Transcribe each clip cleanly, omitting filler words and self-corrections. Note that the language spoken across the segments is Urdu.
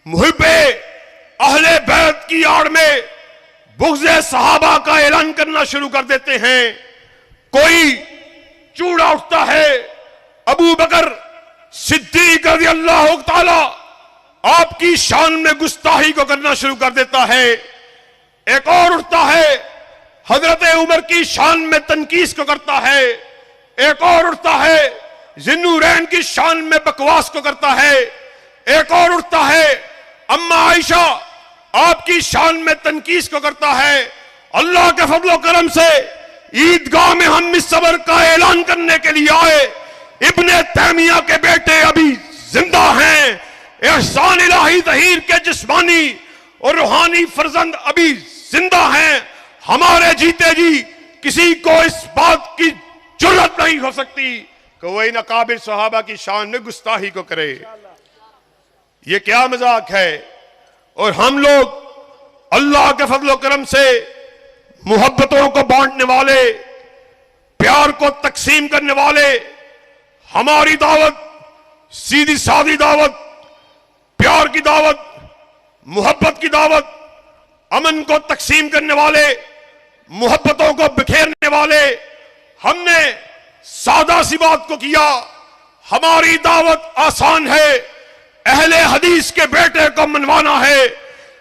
محب اہل بیت کی آڑ میں بغض صحابہ کا اعلان کرنا شروع کر دیتے ہیں. کوئی چوڑا اٹھتا ہے، ابو بکر صدیق رضی اللہ تعالی آپ کی شان میں گستاخی کو کرنا شروع کر دیتا ہے. ایک اور اٹھتا ہے، حضرت عمر کی شان میں تنقیص کو کرتا ہے. ایک اور اٹھتا ہے، ذوالنورین کی شان میں بکواس کو کرتا ہے. ایک اور اٹھتا ہے، اما عائشہ آپ کی شان میں تنقیص کو کرتا ہے. اللہ کے فضل و کرم سے عیدگاہ میں ہم اس صبر کا اعلان کرنے کے لیے آئے. ابن تیمیہ کے بیٹے ابھی زندہ ہیں، احسان الہی ظہیر کے جسمانی اور روحانی فرزند ابھی زندہ ہیں. ہمارے جیتے جی کسی کو اس بات کی جرات نہیں ہو سکتی کہ وہ ان اکابر صحابہ کی شان میں گستاخی کو کرے. یہ کیا مذاق ہے؟ اور ہم لوگ اللہ کے فضل و کرم سے محبتوں کو بانٹنے والے، پیار کو تقسیم کرنے والے، ہماری دعوت سیدھی سادی دعوت، پیار کی دعوت، محبت کی دعوت، امن کو تقسیم کرنے والے، محبتوں کو بکھیرنے والے. ہم نے سادہ سی بات کو کیا. ہماری دعوت آسان ہے. اہل حدیث کے بیٹے کو منوانا ہے.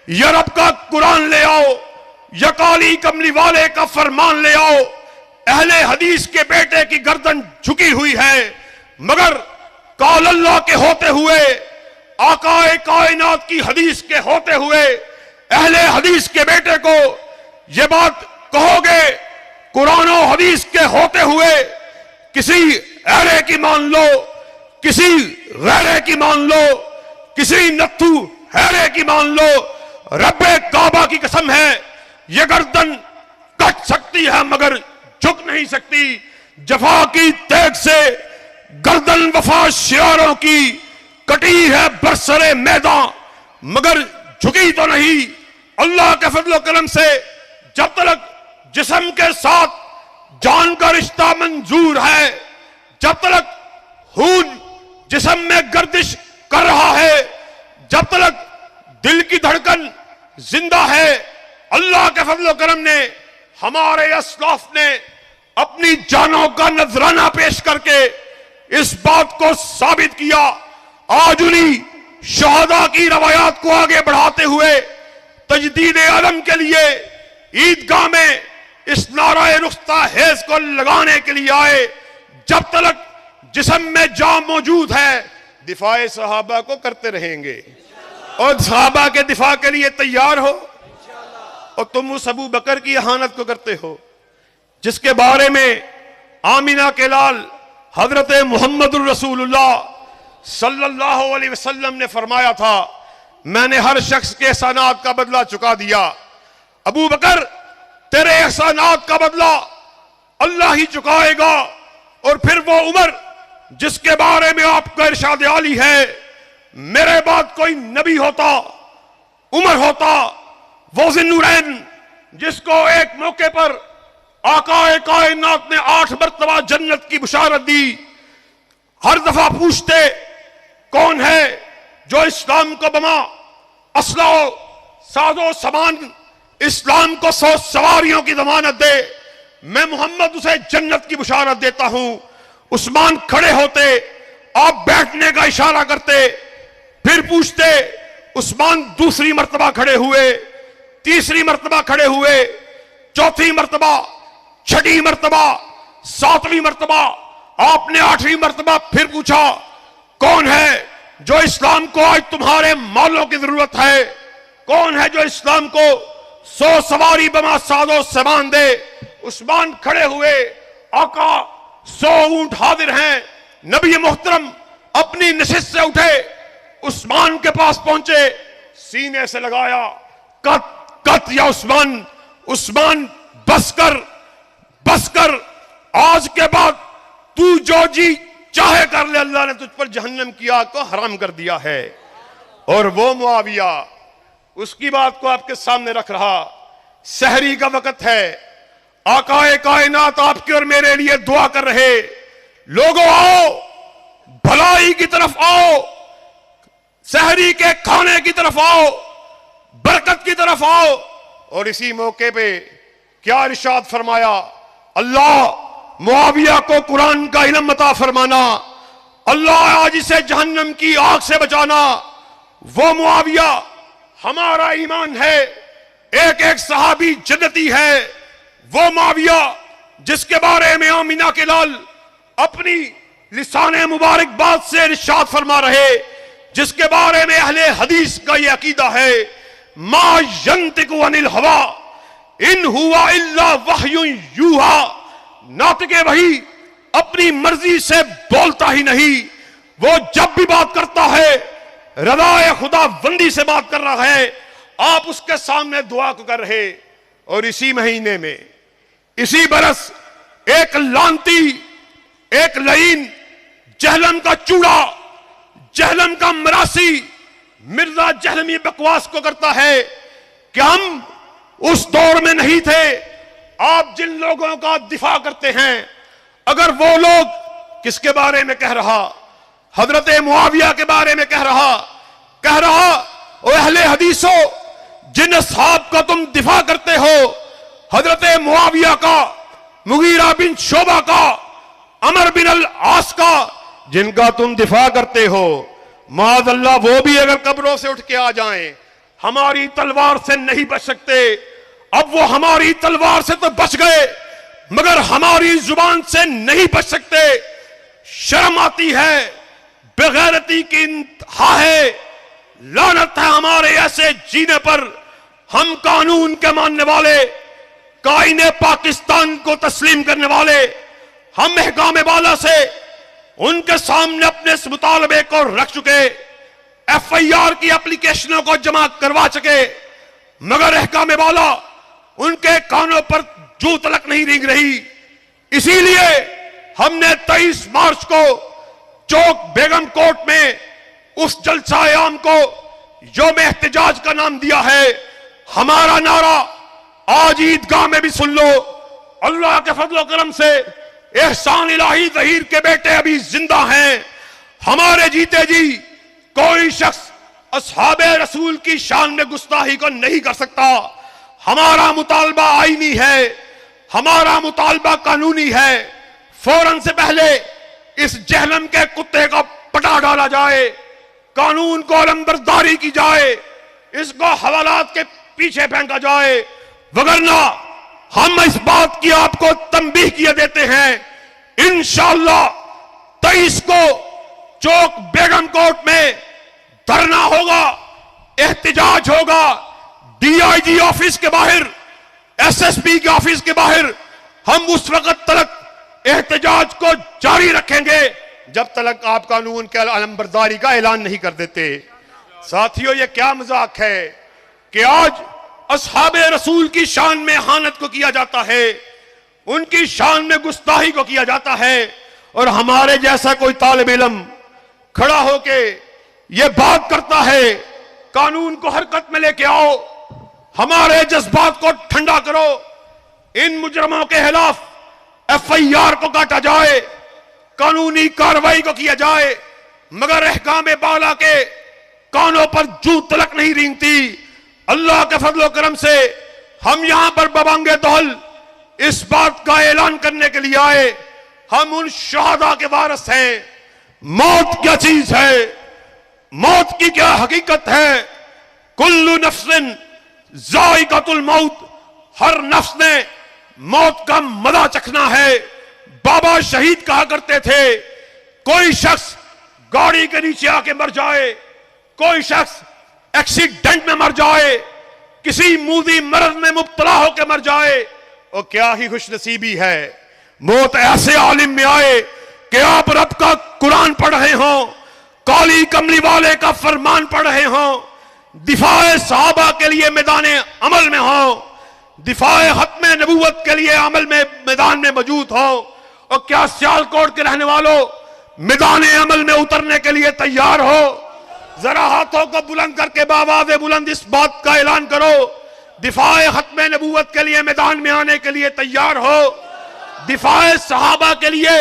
یورپ کا قرآن لے آؤ یا کالی کملی والے کا فرمان لے آؤ. اہل حدیث کے بیٹے کی گردن جھکی ہوئی ہے، مگر قال اللہ کے ہوتے ہوئے، آقا کائنات کی حدیث کے ہوتے ہوئے اہل حدیث کے بیٹے کو یہ بات کہو گے قرآن و حدیث کے ہوتے ہوئے کسی ایرے کی مان لو، کسی غیرے کی مان لو، کسی نتھو ہیرے کی مان لو. رب کعبہ کی قسم ہے یہ گردن کٹ سکتی ہے مگر جھک نہیں سکتی. جفا کی تیگ سے گردن وفا شیاروں کی کٹی ہے برسر میدان مگر جھکی تو نہیں. اللہ کے فضل و کرم سے جب تک جسم کے ساتھ جان کا رشتہ منظور ہے، جب تک خون جسم میں گردش کر رہا ہے، جب تک دل کی دھڑکن زندہ ہے، اللہ کے فضل و کرم نے، ہمارے اسلاف نے اپنی جانوں کا نذرانہ پیش کر کے اس بات کو ثابت کیا. آج انہی شہداء کی روایات کو آگے بڑھاتے ہوئے تجدید علم کے لیے عیدگاہ میں اس نعرہ رخصتہ حیض کو لگانے کے لیے آئے. جب تک جسم میں جان موجود ہے دفاع صحابہ کو کرتے رہیں گے اور صحابہ کے دفاع کے لیے تیار ہو. اور تم اس ابو بکر کی اہانت کو کرتے ہو جس کے بارے میں آمینہ کے لال حضرت محمد الرسول اللہ صلی اللہ علیہ وسلم نے فرمایا تھا میں نے ہر شخص کے احسانات کا بدلہ چکا دیا. ابو بکر تیرے احسانات کا بدلہ اللہ ہی چکائے گا. اور پھر وہ عمر جس کے بارے میں آپ کا ارشاد عالی ہے میرے بعد کوئی نبی ہوتا عمر ہوتا. وہ ذوالنورین جس کو ایک موقع پر آقا کائنات نے 8 مرتبہ جنت کی بشارت دی، ہر دفعہ پوچھتے کون ہے جو اسلام کو بما اسلحہ و ساز و سامان، اسلام کو 100 سواریوں کی ضمانت دے. میں محمد اسے جنت کی بشارت دیتا ہوں. عثمان کھڑے ہوتے، آپ بیٹھنے کا اشارہ کرتے، پھر پوچھتے. عثمان دوسری مرتبہ کھڑے ہوئے، تیسری مرتبہ کھڑے ہوئے، چوتھی مرتبہ، چھٹی مرتبہ، 7ویں مرتبہ. آپ نے 8ویں مرتبہ پھر پوچھا کون ہے جو اسلام کو آج تمہارے مالوں کی ضرورت ہے، کون ہے جو اسلام کو 100 سواری بما ساز و سامان دے. عثمان کھڑے ہوئے، آقا 100 اونٹ حاضر ہیں. نبی محترم اپنی نشست سے اٹھے، عثمان کے پاس پہنچے، سینے سے لگایا، کت کت یا عثمان، عثمان بس کر بس کر، آج کے بعد تو جو جی چاہے کر لے، اللہ نے تجھ پر جہنم کی آگ کو حرام کر دیا ہے. اور وہ معاویہ اس کی بات کو آپ کے سامنے رکھ رہا. سحری کا وقت ہے، آقا کائنات آپ کی اور میرے لیے دعا کر رہے. لوگوں آؤ، بھلائی کی طرف آؤ. سحری کے کھانے کی طرف آؤ، برکت کی طرف آؤ۔ اور اسی موقع پہ کیا ارشاد فرمایا؟ اللہ معاویہ کو قرآن کا علم عطا فرمانا، اللہ آج اسے جہنم کی آگ سے بچانا۔ وہ معاویہ ہمارا ایمان ہے، ایک ایک صحابی جنتی ہے۔ وہ معاویہ جس کے بارے میں آمینہ کے لال اپنی لسان مبارک بات سے ارشاد فرما رہے، جس کے بارے میں اہل حدیث کا یہ عقیدہ ہے، ما ینطق عن الہوی ان ہوا الا وحی یوحی، ناطق وحی اپنی مرضی سے بولتا ہی نہیں، وہ جب بھی بات کرتا ہے رضا خدا بندی سے بات کر رہا ہے۔ آپ اس کے سامنے دعا کو کر رہے، اور اسی مہینے میں اسی برس ایک لانتی، ایک لعین، جہلم کا چوڑا، جہلم کا مراسی مرزا جہلمی بکواس کو کرتا ہے کہ ہم اس دور میں نہیں تھے۔ آپ جن لوگوں کا دفاع کرتے ہیں، اگر وہ لوگ کس کے بارے میں کہہ رہا؟ حضرت معاویہ کے بارے میں کہہ رہا او اہل حدیثو، جن اصحاب کا تم دفاع کرتے ہو، حضرت معاویہ کا، مغیرہ بن شعبہ کا، عمر بن العاص کا، جن کا تم دفاع کرتے ہو، معاذ اللہ وہ بھی اگر قبروں سے اٹھ کے آ جائیں ہماری تلوار سے نہیں بچ سکتے۔ اب وہ ہماری تلوار سے تو بچ گئے مگر ہماری زبان سے نہیں بچ سکتے۔ شرم آتی ہے، بغیرتی کی انتہا ہے، لعنت ہے ہمارے ایسے جینے پر۔ ہم قانون کے ماننے والے، قائن پاکستان کو تسلیم کرنے والے، ہم احکام بالا سے ان کے سامنے اپنے اس مطالبے کو رکھ چکے، ایف آئی آر کی اپلیکیشنوں کو جمع کروا چکے، مگر احکام بالا ان کے کانوں پر جو تلک نہیں رینگ رہی۔ اسی لیے ہم نے 23 مارچ کو چوک بیگم کوٹ میں اس جلسہ عام کو یوم احتجاج کا نام دیا ہے۔ ہمارا نعرہ آج عیدگاہ میں بھی سن لو، اللہ کے فضل و کرم سے احسان الہی ظہیر کے بیٹے ابھی زندہ ہیں۔ ہمارے جیتے جی کوئی شخص اصحاب رسول کی شان میں گستاخی کو نہیں کر سکتا۔ ہمارا مطالبہ آئینی ہے، ہمارا مطالبہ قانونی ہے۔ فوراً سے پہلے اس جہلم کے کتے کا پٹا ڈالا جائے، قانون کو علمبرداری کی جائے، اس کو حوالات کے پیچھے پھینکا جائے، وگرنہ ہم اس بات کی آپ کو تنبیہ کیے دیتے ہیں، انشاءاللہ 23 کو چوک بیگم کوٹ میں دھرنا ہوگا، احتجاج ہوگا، ڈی آئی جی آفس کے باہر، ایس ایس پی کے آفس کے باہر۔ ہم اس وقت تلک احتجاج کو جاری رکھیں گے جب تلک آپ قانون کے علمبرداری کا اعلان نہیں کر دیتے۔ ساتھیو، یہ کیا مذاق ہے کہ آج اصحاب رسول کی شان میں اہانت کو کیا جاتا ہے، ان کی شان میں گستاخی کو کیا جاتا ہے، اور ہمارے جیسا کوئی طالب علم کھڑا ہو کے یہ بات کرتا ہے قانون کو حرکت میں لے کے آؤ، ہمارے جذبات کو ٹھنڈا کرو، ان مجرموں کے خلاف ایف آئی آر کو کاٹا جائے، قانونی کارروائی کو کیا جائے، مگر احکام بالا کے کانوں پر جو تلک نہیں رینگتی۔ اللہ کے فضل و کرم سے ہم یہاں پر ببانگے دہل اس بات کا اعلان کرنے کے لیے آئے، ہم ان شہداء کے وارث ہیں۔ موت کیا چیز ہے، موت کی کیا حقیقت ہے؟ کل نفس ذائقۃ الموت، ہر نفس نے موت کا مزہ چکھنا ہے۔ بابا شہید کہا کرتے تھے کوئی شخص گاڑی کے نیچے آ کے مر جائے، کوئی شخص ایکسیڈنٹ میں مر جائے، کسی موذی مرض میں مبتلا ہو کے مر جائے، اور کیا ہی خوش نصیبی ہے۔ موت ایسے عالم میں آئے کہ آپ رب کا قرآن پڑھ رہے ہوں، کالی کملی والے کا فرمان پڑھ رہے ہوں، دفاع صحابہ کے لیے میدان عمل میں ہوں، دفاع ختم نبوت کے لیے عمل میں میدان میں موجود ہوں، اور کیا سیالکوٹ کے رہنے والوں میدان عمل میں اترنے کے لیے تیار ہو؟ ذرا ہاتھوں کو بلند کر کے بآواز بلند اس بات کا اعلان کرو، دفاع ختم نبوت کے لیے میدان میں آنے کے لیے تیار ہو، دفاع صحابہ کے لیے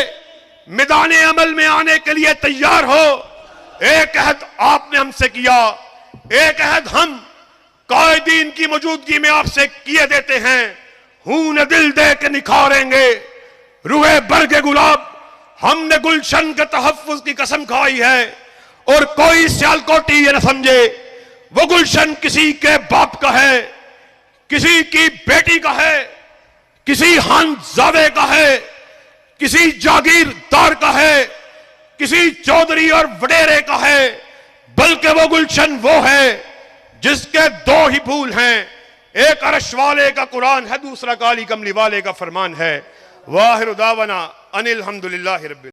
میدان عمل میں آنے کے لیے تیار ہو۔ ایک عہد آپ نے ہم سے کیا، ایک عہد ہم قائدین کی موجودگی میں آپ سے کیے دیتے ہیں، خون دل دے کے نکھاریں گے روئے برگ گلاب، ہم نے گلشن کے تحفظ کی قسم کھائی ہے، اور کوئی سیالکوٹی یہ نہ سمجھے وہ گلشن کسی کے باپ کا ہے، کسی کی بیٹی کا ہے، کسی خانزادے کا ہے، کسی جاگیردار کا ہے، کسی چودھری اور وڈیرے کا ہے، بلکہ وہ گلشن وہ ہے جس کے دو ہی پھول ہیں، ایک عرش والے کا قرآن ہے، دوسرا کالی کملی والے کا فرمان ہے۔ واخر دعوانا ان الحمدللہ رب